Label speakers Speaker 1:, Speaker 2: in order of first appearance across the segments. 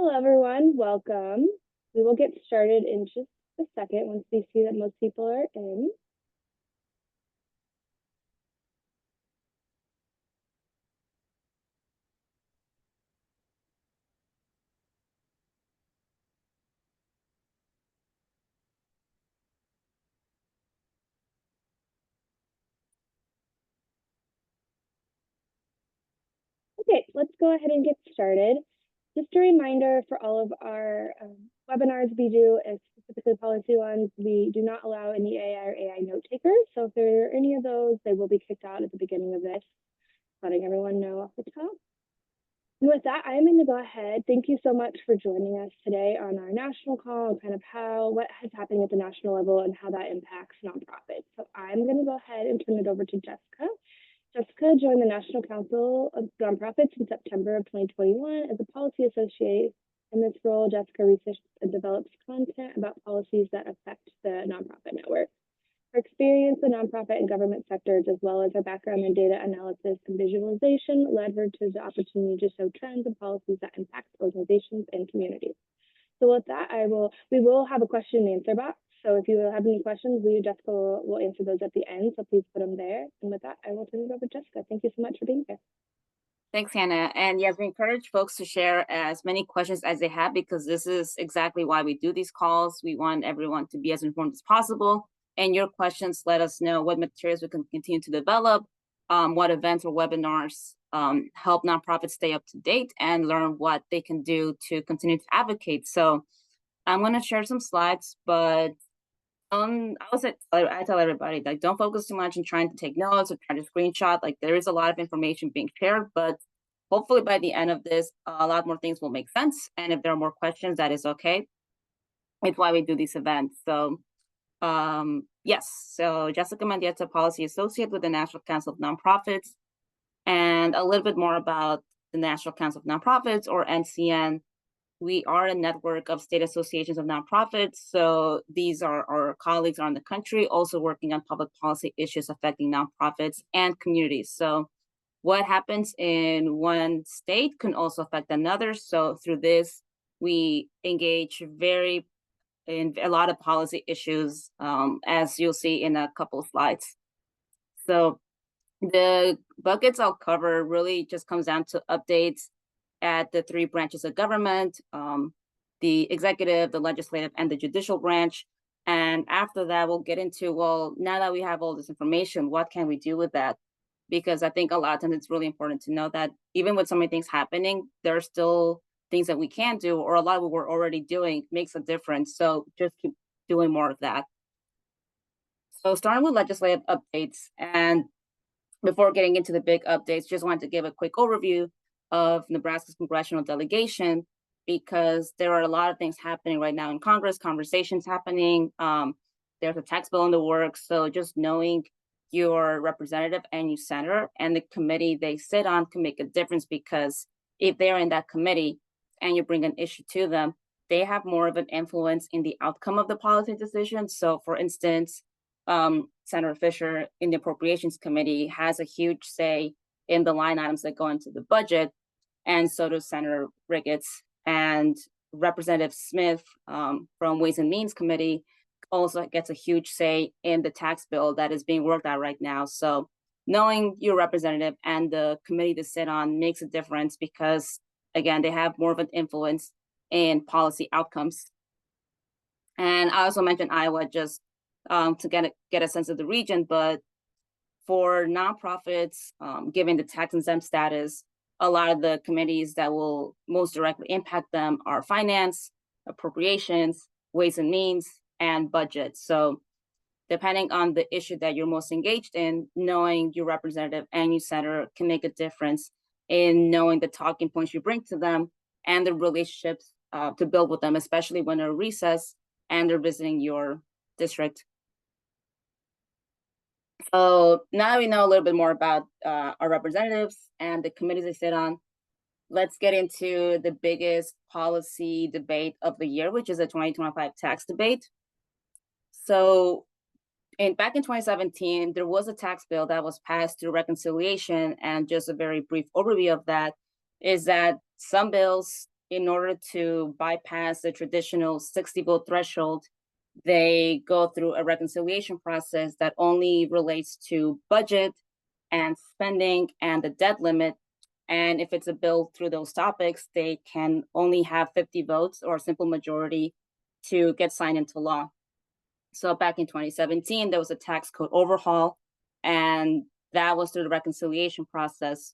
Speaker 1: Hello, everyone. Welcome. We will get started in just a second once we see that most people are in. Okay, let's go ahead and get started. Just a reminder for all of our webinars we do, and specifically policy ones, we do not allow any AI or AI note takers. So if there are any of those, they will be kicked out at the beginning of this, letting everyone know off the top. And with that, I am going to go ahead. Thank you so much for joining us today on our national call and kind of what is happening at the national level and how that impacts nonprofits. So I'm going to go ahead and turn it over to Jessica. Jessica joined the National Council of Nonprofits in September of 2021 as a policy associate. In this role, Jessica researches and develops content about policies that affect the nonprofit network. Her experience in nonprofit and government sectors, as well as her background in data analysis and visualization, led her to the opportunity to show trends and policies that impact organizations and communities. So with that, we will have a question and answer box. So if you have any questions, Jessica will answer those at the end. So please put them there. And with that, I will turn it over to Jessica. Thank you so much for being here.
Speaker 2: Thanks, Hannah. And yes, we encourage folks to share as many questions as they have, because this is exactly why we do these calls. We want everyone to be as informed as possible. And your questions let us know what materials we can continue to develop, what events or webinars help nonprofits stay up to date and learn what they can do to continue to advocate. So I'm going to share some slides, but I tell everybody, like, don't focus too much on trying to take notes or trying to screenshot. Like, there is a lot of information being shared, but hopefully by the end of this, a lot more things will make sense. And if there are more questions, that is okay. It's why we do these events. So yes, so Jessica Mendieta, Policy Associate with the National Council of Nonprofits, and a little bit more about the National Council of Nonprofits, or NCN. We are a network of state associations of nonprofits. So these are our colleagues around the country, also working on public policy issues affecting nonprofits and communities. So what happens in one state can also affect another. So through this, we engage in a lot of policy issues, as you'll see in a couple of slides. So the buckets I'll cover really just comes down to updates at the three branches of government, the executive, the legislative, and the judicial branch. And after that, we'll get into, well, now that we have all this information, what can we do with that? Because I think a lot of times it's really important to know that even with so many things happening, there are still things that we can do, or a lot of what we're already doing makes a difference. So just keep doing more of that. So starting with legislative updates, and before getting into the big updates, just wanted to give a quick overview of Nebraska's congressional delegation, because there are a lot of things happening right now in Congress, conversations happening. There's a tax bill in the works. So just knowing your representative and your senator and the committee they sit on can make a difference, because if they're in that committee and you bring an issue to them, they have more of an influence in the outcome of the policy decision. So for instance, Senator Fisher in the Appropriations Committee has a huge say in the line items that go into the budget, and so does Senator Ricketts. And Representative Smith from Ways and Means Committee also gets a huge say in the tax bill that is being worked out right now. So knowing your representative and the committee to sit on makes a difference, because again, they have more of an influence in policy outcomes. And I also mentioned Iowa just to get a sense of the region, but for nonprofits, given the tax exempt status, a lot of the committees that will most directly impact them are finance, appropriations, ways and means, and budget. So depending on the issue that you're most engaged in, knowing your representative and your senator can make a difference in knowing the talking points you bring to them and the relationships to build with them, especially when they're recess and they're visiting your district. So now we know a little bit more about our representatives and the committees they sit on. Let's get into the biggest policy debate of the year, which is the 2025 tax debate. So back in 2017, there was a tax bill that was passed through reconciliation, and just a very brief overview of that is that some bills in order to bypass the traditional 60 vote threshold, they go through a reconciliation process that only relates to budget and spending and the debt limit. And if it's a bill through those topics, they can only have 50 votes or a simple majority to get signed into law. So back in 2017, there was a tax code overhaul, and that was through the reconciliation process.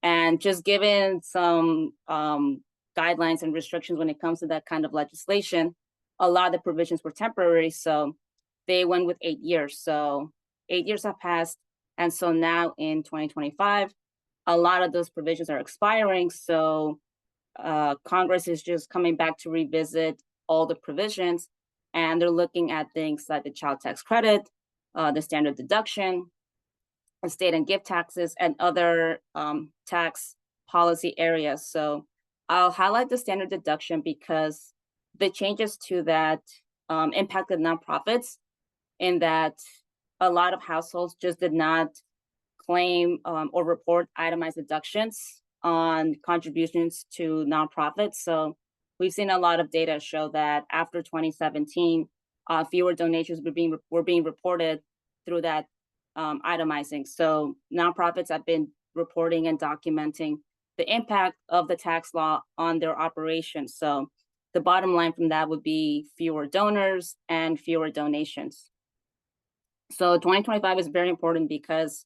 Speaker 2: And just given some guidelines and restrictions when it comes to that kind of legislation, a lot of the provisions were temporary. So they went with 8 years. So 8 years have passed. And so now in 2025, a lot of those provisions are expiring. So Congress is just coming back to revisit all the provisions. And they're looking at things like the child tax credit, the standard deduction, estate and gift taxes, and other tax policy areas. So I'll highlight the standard deduction because the changes to that impacted nonprofits in that a lot of households just did not claim or report itemized deductions on contributions to nonprofits. So we've seen a lot of data show that after 2017, fewer donations were being reported through that itemizing. So nonprofits have been reporting and documenting the impact of the tax law on their operations. So the bottom line from that would be fewer donors and fewer donations. So 2025 is very important because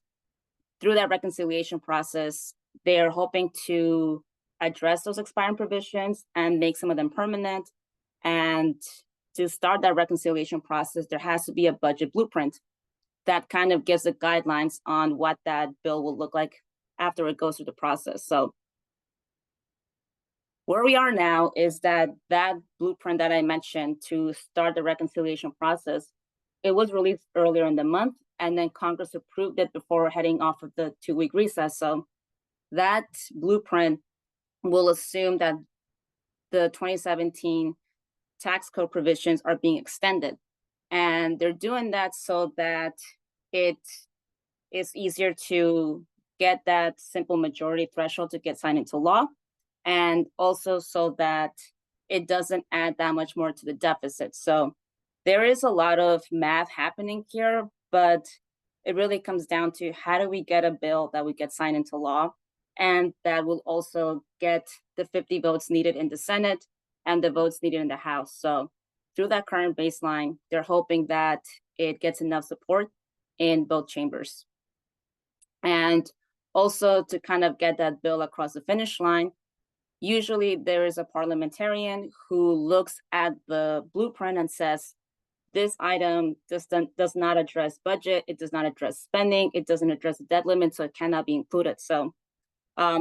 Speaker 2: through that reconciliation process, they're hoping to address those expiring provisions and make some of them permanent. And to start that reconciliation process, there has to be a budget blueprint that kind of gives the guidelines on what that bill will look like after it goes through the process. So where we are now is that blueprint that I mentioned to start the reconciliation process, it was released earlier in the month, and then Congress approved it before heading off of the 2-week recess. So that blueprint will assume that the 2017 tax code provisions are being extended. And they're doing that so that it is easier to get that simple majority threshold to get signed into law, and also so that it doesn't add that much more to the deficit. So there is a lot of math happening here, but it really comes down to how do we get a bill that we get signed into law, and that will also get the 50 votes needed in the Senate and the votes needed in the House. So through that current baseline, they're hoping that it gets enough support in both chambers. And also to kind of get that bill across the finish line, usually there is a parliamentarian who looks at the blueprint and says, this item does not address budget, it does not address spending, it doesn't address the debt limit, so it cannot be included. So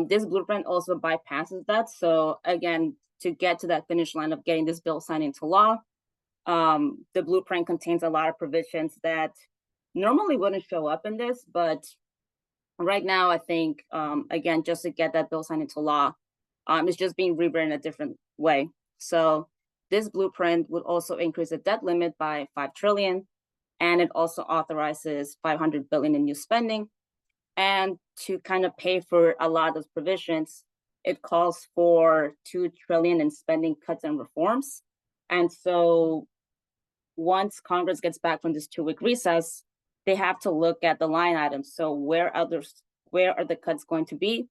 Speaker 2: this blueprint also bypasses that. So again, to get to that finish line of getting this bill signed into law, the blueprint contains a lot of provisions that normally wouldn't show up in this, but right now I think, again, just to get that bill signed into law, it's just being rewritten a different way. So this blueprint would also increase the debt limit by $5 trillion, and it also authorizes $500 billion in new spending. And to kind of pay for a lot of those provisions, it calls for $2 trillion in spending cuts and reforms. And so once Congress gets back from this 2-week recess, they have to look at the line items. So where are the cuts going to be?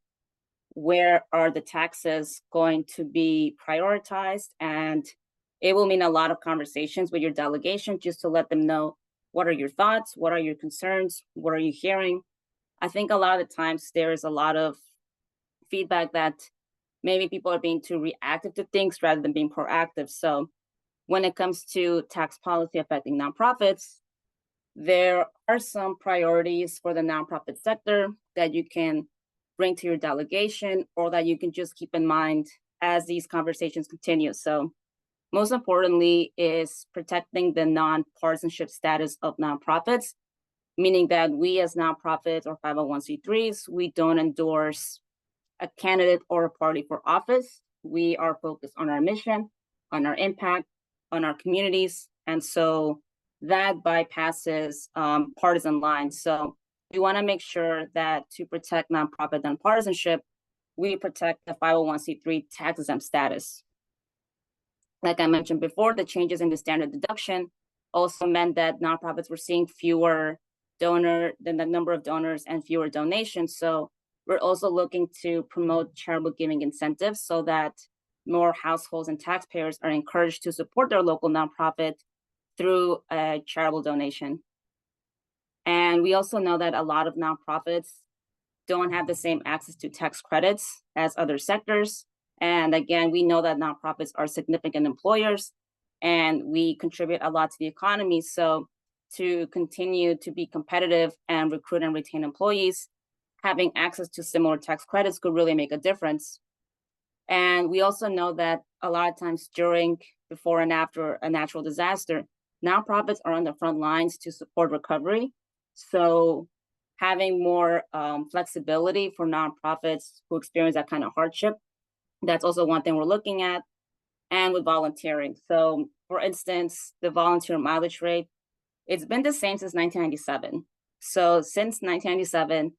Speaker 2: Where are the taxes going to be prioritized? And it will mean a lot of conversations with your delegation just to let them know, what are your thoughts? What are your concerns? What are you hearing? I think a lot of the times there is a lot of feedback that maybe people are being too reactive to things rather than being proactive. So when it comes to tax policy affecting nonprofits, there are some priorities for the nonprofit sector that you can bring to your delegation, or that you can just keep in mind as these conversations continue. So most importantly is protecting the nonpartisanship status of nonprofits, meaning that we as nonprofits or 501c3s, we don't endorse a candidate or a party for office. We are focused on our mission, on our impact, on our communities. And so that bypasses partisan lines. So we want to make sure that to protect nonprofit nonpartisanship, we protect the 501c3 tax exempt status. Like I mentioned before, the changes in the standard deduction also meant that nonprofits were seeing fewer the number of donors and fewer donations. So we're also looking to promote charitable giving incentives so that more households and taxpayers are encouraged to support their local nonprofit through a charitable donation. And we also know that a lot of nonprofits don't have the same access to tax credits as other sectors. And again, we know that nonprofits are significant employers and we contribute a lot to the economy. So to continue to be competitive and recruit and retain employees, having access to similar tax credits could really make a difference. And we also know that a lot of times during, before, and after a natural disaster, nonprofits are on the front lines to support recovery. So having more flexibility for nonprofits who experience that kind of hardship, that's also one thing we're looking at. And with volunteering. So for instance, the volunteer mileage rate, it's been the same since 1997. So since 1997,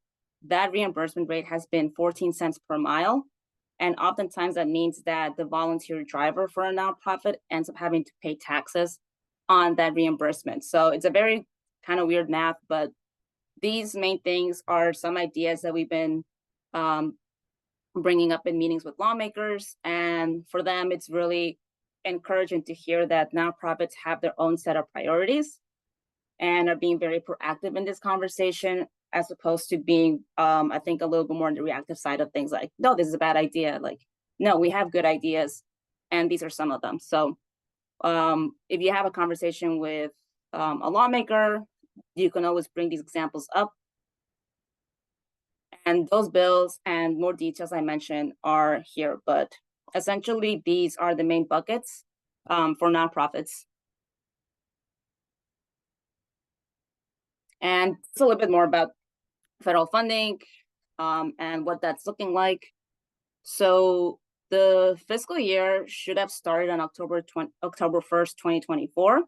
Speaker 2: that reimbursement rate has been 14 cents per mile. And oftentimes that means that the volunteer driver for a nonprofit ends up having to pay taxes on that reimbursement. So it's a very kind of weird math, but these main things are some ideas that we've been bringing up in meetings with lawmakers. And for them, it's really encouraging to hear that nonprofits have their own set of priorities and are being very proactive in this conversation, as opposed to being, I think, a little bit more on the reactive side of things, like, no, this is a bad idea. Like, no, we have good ideas, and these are some of them. So if you have a conversation with a lawmaker, you can always bring these examples up. And those bills and more details I mentioned are here, but essentially these are the main buckets for nonprofits. And it's a little bit more about federal funding and what that's looking like. So the fiscal year should have started on October 1st, 2024.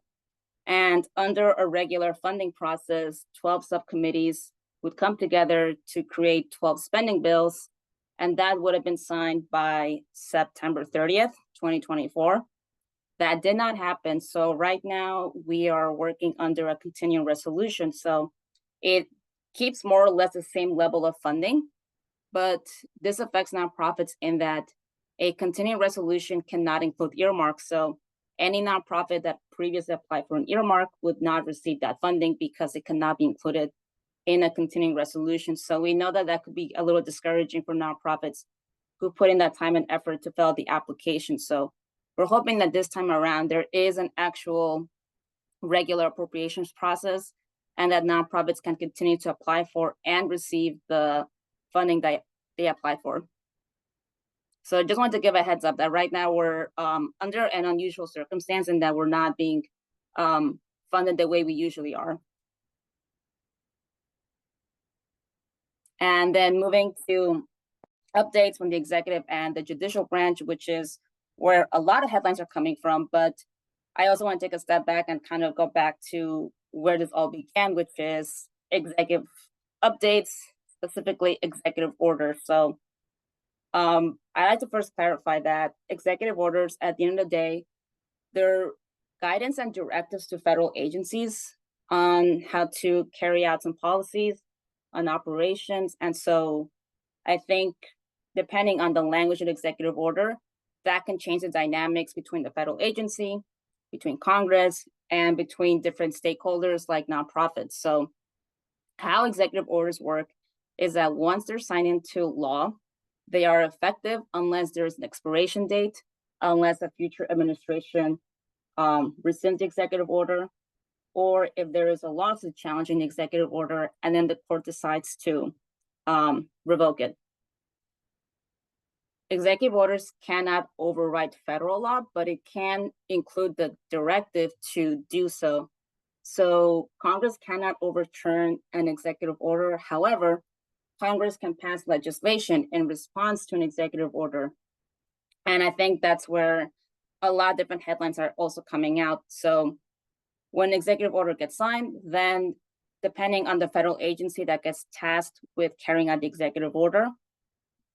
Speaker 2: And under a regular funding process, 12 subcommittees would come together to create 12 spending bills, and that would have been signed by September 30th, 2024. That did not happen. So right now we are working under a continuing resolution. So it keeps more or less the same level of funding, but this affects nonprofits in that a continuing resolution cannot include earmarks. So any nonprofit that previously applied for an earmark would not receive that funding because it cannot be included in a continuing resolution. So we know that that could be a little discouraging for nonprofits who put in that time and effort to fill out the application. So we're hoping that this time around there is an actual regular appropriations process and that nonprofits can continue to apply for and receive the funding that they applied for. So I just wanted to give a heads up that right now we're under an unusual circumstance and that we're not being funded the way we usually are. And then moving to updates from the executive and the judicial branch, which is where a lot of headlines are coming from. But I also want to take a step back and kind of go back to where this all began, which is executive updates, specifically executive orders. So I'd like to first clarify that executive orders, at the end of the day, they're guidance and directives to federal agencies on how to carry out some policies on operations. And so I think depending on the language of the executive order, that can change the dynamics between the federal agency, between Congress, and between different stakeholders like nonprofits. So how executive orders work is that once they're signed into law, they are effective unless there's an expiration date, unless a future administration rescinds the executive order, or if there is a lawsuit challenging the executive order and then the court decides to revoke it. Executive orders cannot override federal law, but it can include the directive to do so. So Congress cannot overturn an executive order. However, Congress can pass legislation in response to an executive order. And I think that's where a lot of different headlines are also coming out. So when an executive order gets signed, then depending on the federal agency that gets tasked with carrying out the executive order,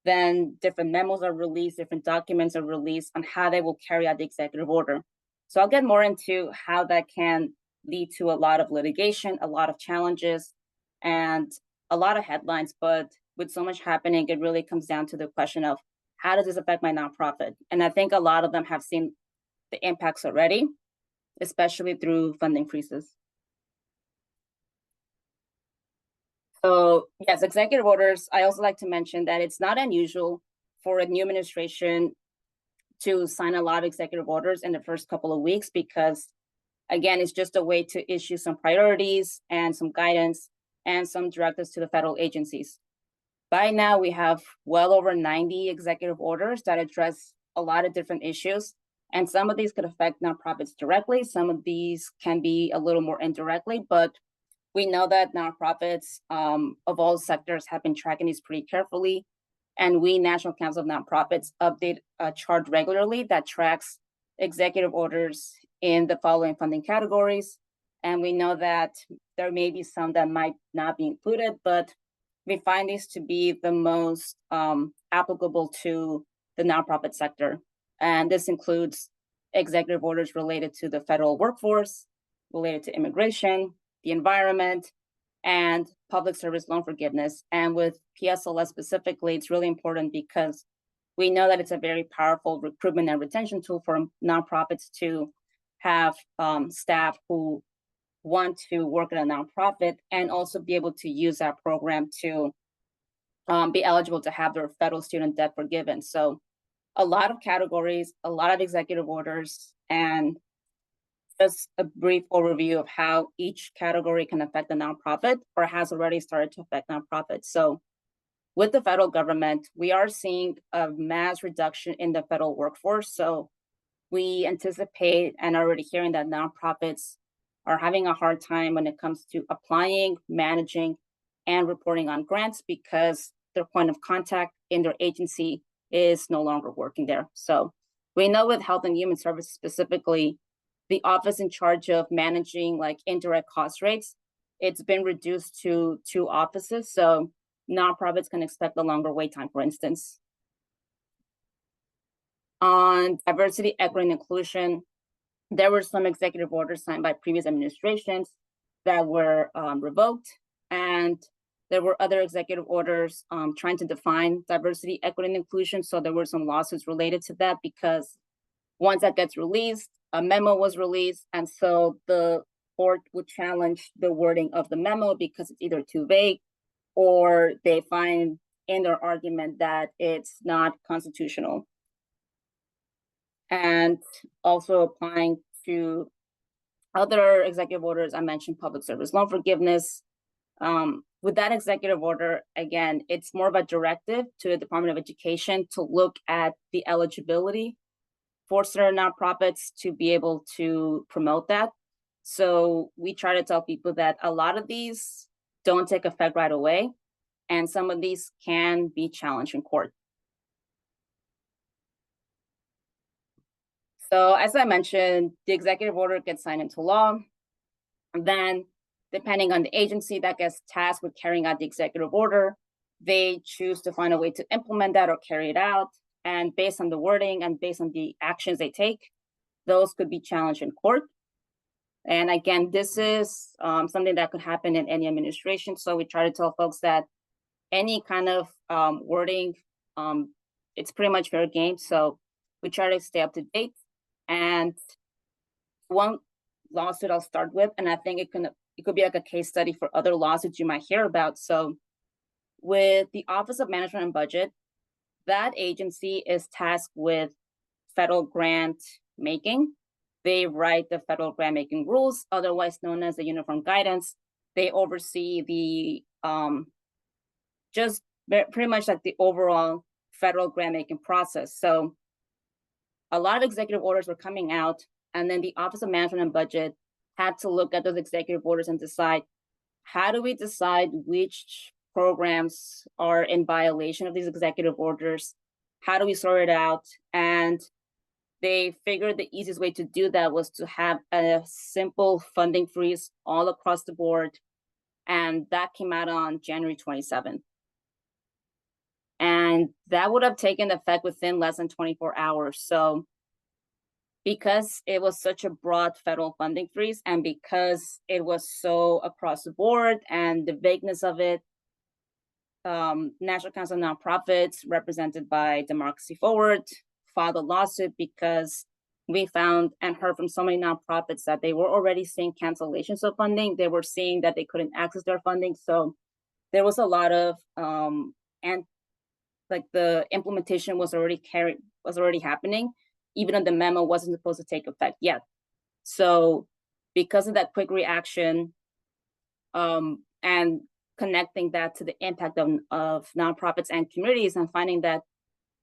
Speaker 2: then different memos are released, different documents are released on how they will carry out the executive order. So I'll get more into how that can lead to a lot of litigation, a lot of challenges, and a lot of headlines. But with so much happening, it really comes down to the question of how does this affect my nonprofit? And I think a lot of them have seen the impacts already, especially through funding freezes. So yes, executive orders. I also like to mention that it's not unusual for a new administration to sign a lot of executive orders in the first couple of weeks because, again, it's just a way to issue some priorities and some guidance and some directives to the federal agencies. By now, we have well over 90 executive orders that address a lot of different issues. And some of these could affect nonprofits directly. Some of these can be a little more indirectly, but we know that nonprofits of all sectors have been tracking these pretty carefully. And we, National Council of Nonprofits, update a chart regularly that tracks executive orders in the following funding categories. And we know that there may be some that might not be included, but we find these to be the most applicable to the nonprofit sector. And this includes executive orders related to the federal workforce, related to immigration, the environment, and public service loan forgiveness. And with PSLS specifically, it's really important because we know that it's a very powerful recruitment and retention tool for nonprofits to have staff who want to work at a nonprofit and also be able to use that program to be eligible to have their federal student debt forgiven. So a lot of categories, a lot of executive orders, and just a brief overview of how each category can affect the nonprofit or has already started to affect nonprofits. So with the federal government, we are seeing a mass reduction in the federal workforce. So we anticipate and are already hearing that nonprofits are having a hard time when it comes to applying, managing, and reporting on grants because their point of contact in their agency is no longer working there. So we know with Health and Human Services specifically, the office in charge of managing like indirect cost rates, it's been reduced to 2 offices. So nonprofits can expect a longer wait time, for instance. On diversity, equity, and inclusion, there were some executive orders signed by previous administrations that were revoked. And there were other executive orders trying to define diversity, equity, and inclusion. So there were some lawsuits related to that because once that gets released, a memo was released. And so the court would challenge the wording of the memo because it's either too vague or they find in their argument that it's not constitutional. And also applying to other executive orders, I mentioned public service loan forgiveness. With that executive order, again, it's more of a directive to the Department of Education to look at the eligibility for certain nonprofits to be able to promote that. So we try to tell people that a lot of these don't take effect right away, and some of these can be challenged in court. So as I mentioned, the executive order gets signed into law. And then depending on the agency that gets tasked with carrying out the executive order, they choose to find a way to implement that or carry it out. And based on the wording and based on the actions they take, those could be challenged in court. And again, this is something that could happen in any administration. So we try to tell folks that any kind of wording, it's pretty much fair game. So we try to stay up to date. And one lawsuit I'll start with, and I think it could be like a case study for other lawsuits you might hear about. So with the Office of Management and Budget, that agency is tasked with federal grant making. They write the federal grant making rules, otherwise known as the Uniform Guidance. They oversee the just pretty much like the overall federal grant making process. So a lot of executive orders were coming out, and then the Office of Management and Budget had to look at those executive orders and decide, how do we decide which programs are in violation of these executive orders? How do we sort it out? And they figured the easiest way to do that was to have a simple funding freeze all across the board. And that came out on January 27th. And and that would have taken effect within less than 24 hours. So because it was such a broad federal funding freeze, and because it was so across the board and the vagueness of it, National Council of Nonprofits, represented by Democracy Forward, filed a lawsuit because we found and heard from so many nonprofits that they were already seeing cancellations of funding. They were seeing that they couldn't access their funding. So there was a lot of and like the implementation was already happening, even though the memo wasn't supposed to take effect yet. So because of that quick reaction, and connecting that to the impact of nonprofits and communities, and finding that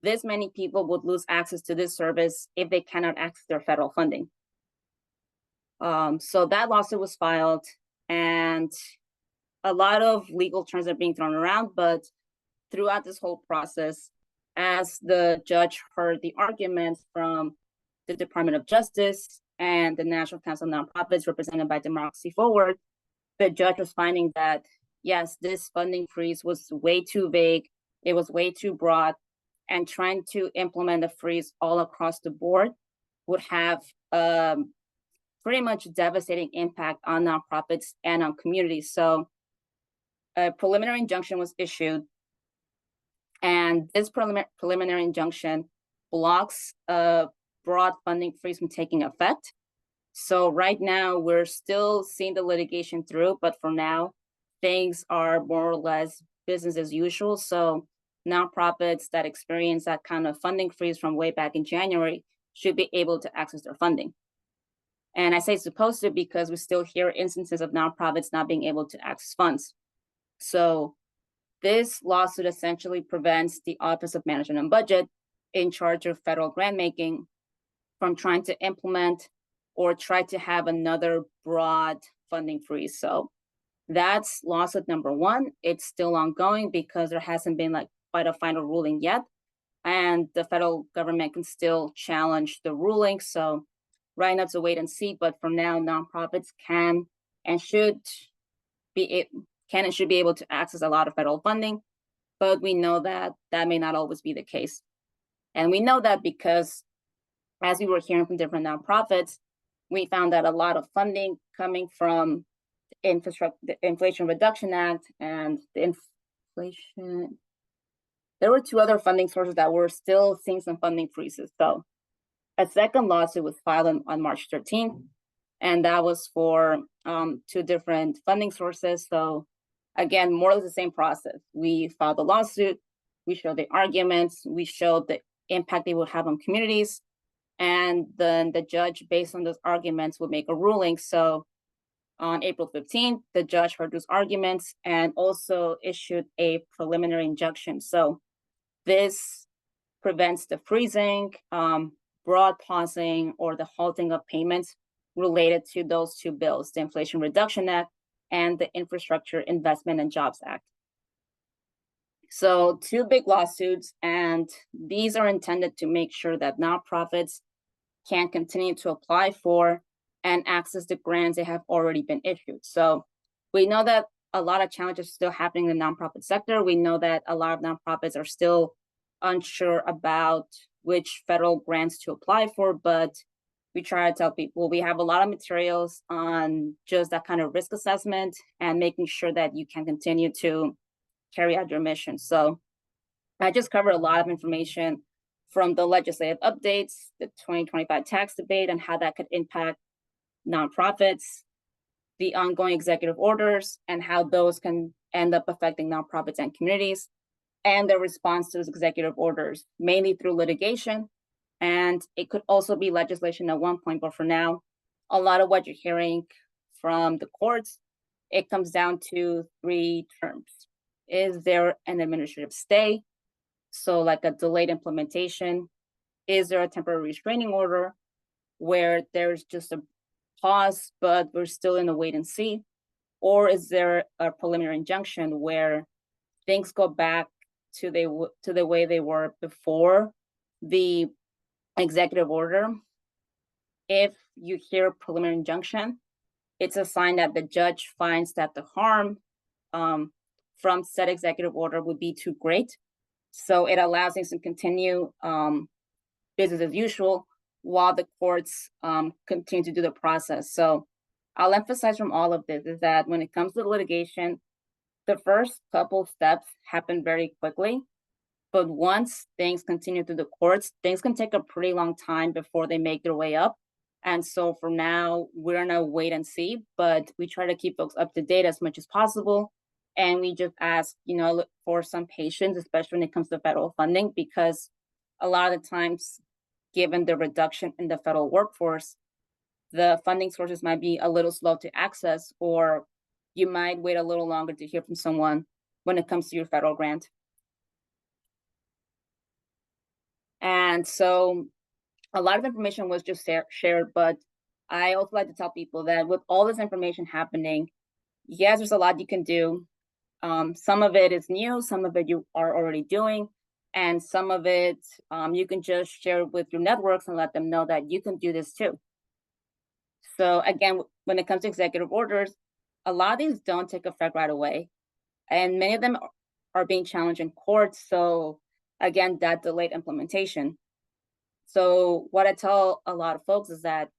Speaker 2: this many people would lose access to this service if they cannot access their federal funding. So that lawsuit was filed, and a lot of legal terms are being thrown around, but throughout this whole process, as the judge heard the arguments from the Department of Justice and the National Council of Nonprofits, represented by Democracy Forward, the judge was finding that, yes, this funding freeze was way too vague, it was way too broad, and trying to implement a freeze all across the board would have pretty much devastating impact on nonprofits and on communities. So a preliminary injunction was issued, and this preliminary injunction blocks a broad funding freeze from taking effect. So right now, we're still seeing the litigation through, but for now, things are more or less business as usual. So nonprofits that experience that kind of funding freeze from way back in January should be able to access their funding. And I say supposed to because we still hear instances of nonprofits not being able to access funds. So this lawsuit essentially prevents the Office of Management and Budget, in charge of federal grant making, from trying to implement or try to have another broad funding freeze. So that's lawsuit number one. It's still ongoing because there hasn't been like quite a final ruling yet, and the federal government can still challenge the ruling. So right now it's a wait and see, but for now, nonprofits can and should be able to access a lot of federal funding, but we know that that may not always be the case. And we know that because as we were hearing from different nonprofits, we found that a lot of funding coming from the Inflation Reduction Act and the inflation, there were two other funding sources that were still seeing some funding freezes. So a second lawsuit was filed on March 13th, and that was for two different funding sources. So again, more or less the same process. We filed the lawsuit, we showed the arguments, we showed the impact they would have on communities, and then the judge, based on those arguments, would make a ruling. So on April 15th, the judge heard those arguments and also issued a preliminary injunction. So this prevents the freezing, broad pausing, or the halting of payments related to those two bills, the Inflation Reduction Act and the Infrastructure Investment and Jobs Act. So two big lawsuits, and these are intended to make sure that nonprofits can continue to apply for and access the grants that have already been issued. So we know that a lot of challenges are still happening in the nonprofit sector. We know that a lot of nonprofits are still unsure about which federal grants to apply for, but we try to tell people we have a lot of materials on just that kind of risk assessment and making sure that you can continue to carry out your mission. So I just covered a lot of information from the legislative updates, the 2025 tax debate and how that could impact nonprofits, the ongoing executive orders and how those can end up affecting nonprofits and communities, and the response to those executive orders, mainly through litigation. And it could also be legislation at one point, but for now, a lot of what you're hearing from the courts, it comes down to three terms. Is there an administrative stay? So like a delayed implementation. Is there a temporary restraining order where there's just a pause, but we're still in a wait and see? Or is there a preliminary injunction where things go back to the way they were before the executive order? If you hear a preliminary injunction, it's a sign that the judge finds that the harm from said executive order would be too great, So it allows things to continue business as usual while the courts continue to do the process. So I'll emphasize from all of this is that when it comes to litigation, the first couple steps happen very quickly. But once things continue through the courts, things can take a pretty long time before they make their way up. And so for now, we're in a wait and see, but we try to keep folks up to date as much as possible. And we just ask, look for some patience, especially when it comes to federal funding, because a lot of the times, given the reduction in the federal workforce, the funding sources might be a little slow to access, or you might wait a little longer to hear from someone when it comes to your federal grant. And so a lot of information was just shared, but I also like to tell people that with all this information happening, yes, there's a lot you can do. Some of it is new, some of it you are already doing, and some of it you can just share with your networks and let them know that you can do this too. So again, when it comes to executive orders, a lot of these don't take effect right away, and many of them are being challenged in court. So again, that delayed implementation. So what I tell a lot of folks is that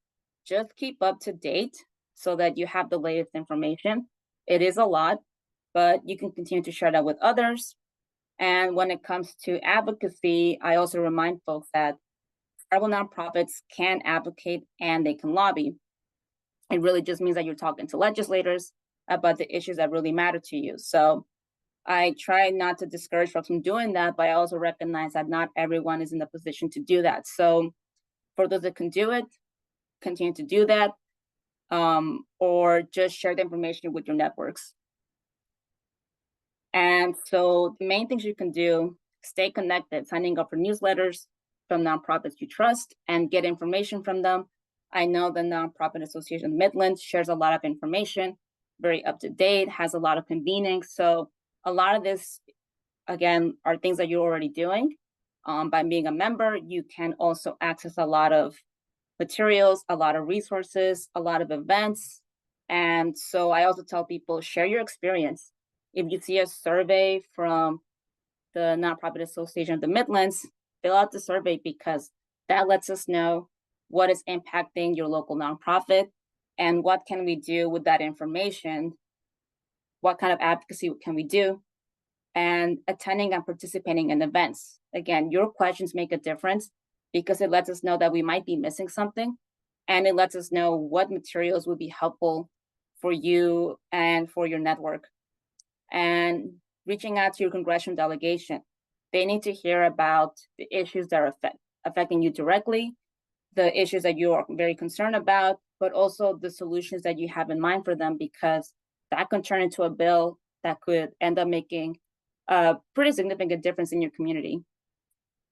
Speaker 2: just keep up to date so that you have the latest information. It is a lot, but you can continue to share that with others. And when it comes to advocacy, I also remind folks that tribal nonprofits can advocate and they can lobby. It really just means that you're talking to legislators about the issues that really matter to you. So I try not to discourage folks from doing that, but I also recognize that not everyone is in the position to do that. So for those that can do it, continue to do that, or just share the information with your networks. And so the main things you can do, stay connected, signing up for newsletters from nonprofits you trust and get information from them. I know the Nonprofit Association of Midlands shares a lot of information, very up to date, has a lot of convening. So a lot of this, again, are things that you're already doing. By being a member, you can also access a lot of materials, a lot of resources, a lot of events. And so I also tell people, share your experience. If you see a survey from the Nonprofit Association of the Midlands, fill out the survey because that lets us know what is impacting your local nonprofit and what can we do with that information. What kind of advocacy can we do? And attending and participating in events. Again, your questions make a difference because it lets us know that we might be missing something, and it lets us know what materials would be helpful for you and for your network. And reaching out to your congressional delegation. They need to hear about the issues that are affecting you directly, the issues that you are very concerned about, but also the solutions that you have in mind for them, because that can turn into a bill that could end up making a pretty significant difference in your community.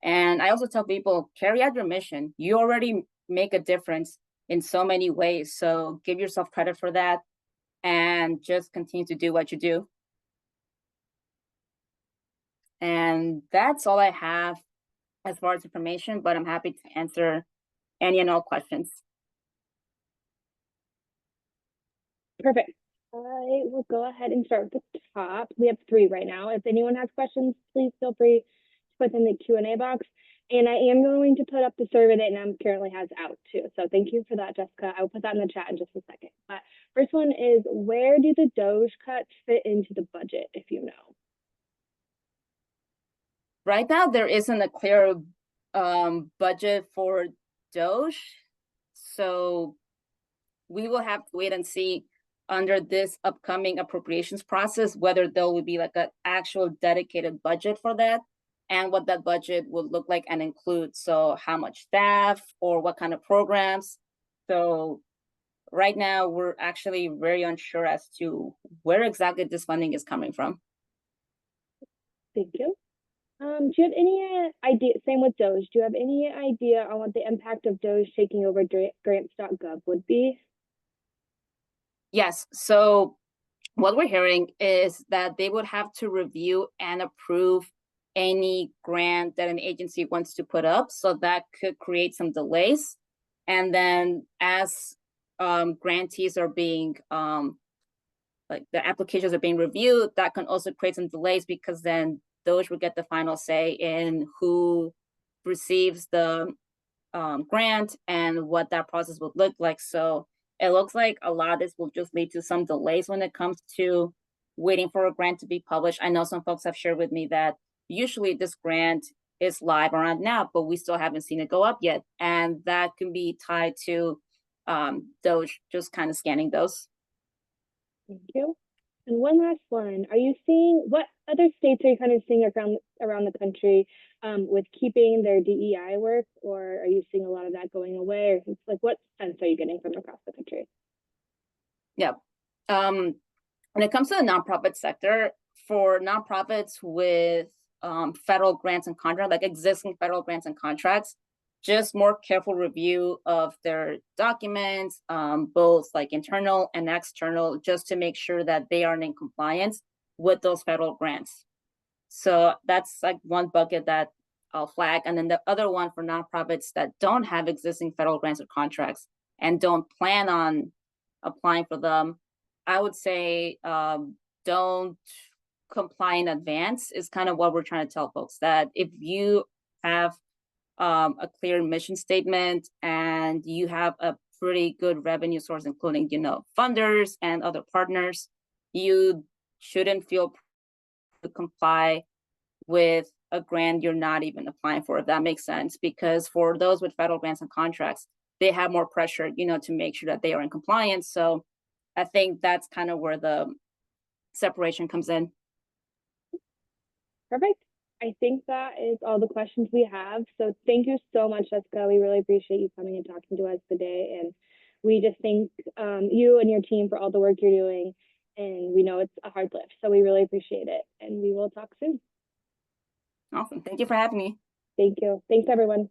Speaker 2: And I also tell people, carry out your mission. You already make a difference in so many ways. So give yourself credit for that and just continue to do what you do. And that's all I have as far as information, but I'm happy to answer any and all questions.
Speaker 1: Perfect. I will go ahead and start with the top. We have 3 right now. If anyone has questions, please feel free to put them in the Q&A box. And I am going to put up the survey that NAM currently has out too. So thank you for that, Jessica. I will put that in the chat in just a second. But first one is, where do the Doge cuts fit into the budget, if you know?
Speaker 2: Right now, there isn't a clear budget for Doge. So we will have to wait and see under this upcoming appropriations process whether there will be like an actual dedicated budget for that and what that budget would look like and include. So how much staff or what kind of programs. So right now, we're actually very unsure as to where exactly this funding is coming from.
Speaker 1: Thank you. Do you have any idea, same with Doge, do you have any idea on what the impact of Doge taking over grants.gov would be?
Speaker 2: Yes, so what we're hearing is that they would have to review and approve any grant that an agency wants to put up. So that could create some delays. And then as grantees are being, like the applications are being reviewed, that can also create some delays because then DOJ would get the final say in who receives the grant and what that process would look like. So it looks like a lot of this will just lead to some delays when it comes to waiting for a grant to be published. I know some folks have shared with me that usually this grant is live around now, but we still haven't seen it go up yet. And that can be tied to DOJ just kind of scanning those.
Speaker 1: Thank you. And one last one. Are you seeing what other states are you kind of seeing around the country with keeping their DEI work, or are you seeing a lot of that going away? Or like what sense are you getting from across the country?
Speaker 2: Yeah. When it comes to the nonprofit sector, for nonprofits with federal grants and contracts, like existing federal grants and contracts, just more careful review of their documents, both like internal and external, just to make sure that they are in compliance with those federal grants. So that's like one bucket that I'll flag. And then the other one for nonprofits that don't have existing federal grants or contracts and don't plan on applying for them, I would say don't comply in advance is kind of what we're trying to tell folks, that if you have a clear mission statement and you have a pretty good revenue source, including, funders and other partners, you shouldn't feel to comply with a grant you're not even applying for, if that makes sense. Because for those with federal grants and contracts, they have more pressure, to make sure that they are in compliance. So I think that's kind of where the separation comes in.
Speaker 1: Perfect. I think that is all the questions we have. So thank you so much, Jessica. We really appreciate you coming and talking to us today. And we just thank you and your team for all the work you're doing. And we know it's a hard lift. So we really appreciate it. And we will talk soon.
Speaker 2: Awesome. Thank you for having me.
Speaker 1: Thank you. Thanks, everyone.